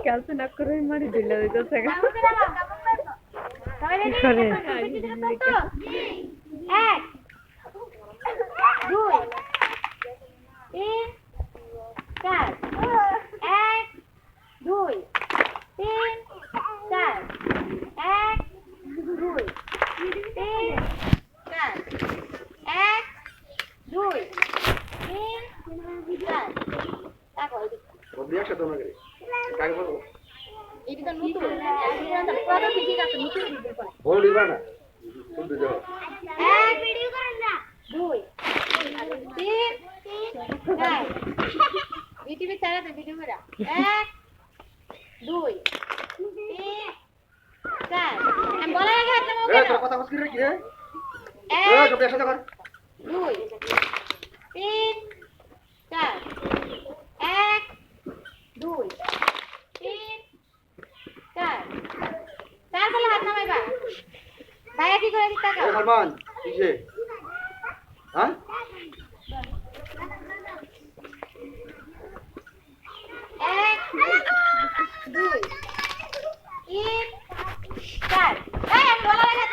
Calza na করে মারি দিলে ওইটা থেকে করে 1 2 3 4 1 2 3 4 1 2 3 4 1 2 3 4 তাকো বন্ধু একসাথে না করে কাকে বলবো এটা তো নতুন এটা পুরো ঠিক আছে নতুন ভিডিও করে বল দিবা না শুনতে যাও এক ভিডিও করেন না 2 3 4 বিটিভি চ্যানেলে ভিডিও করা 1 2 3 4 আমি বলার আগে হাত নামাও এ কেন তোর কথা বলছিস কি রে এ 1 তোর একসাথে কর 2 3 4 1 2 3 4 চার বলে হাত নামাইবা ভাইয়া কি করে দিতা এ কাও সালমান কিসে হ্যাঁ এক দুই তিন চার এই আমি বলার আগে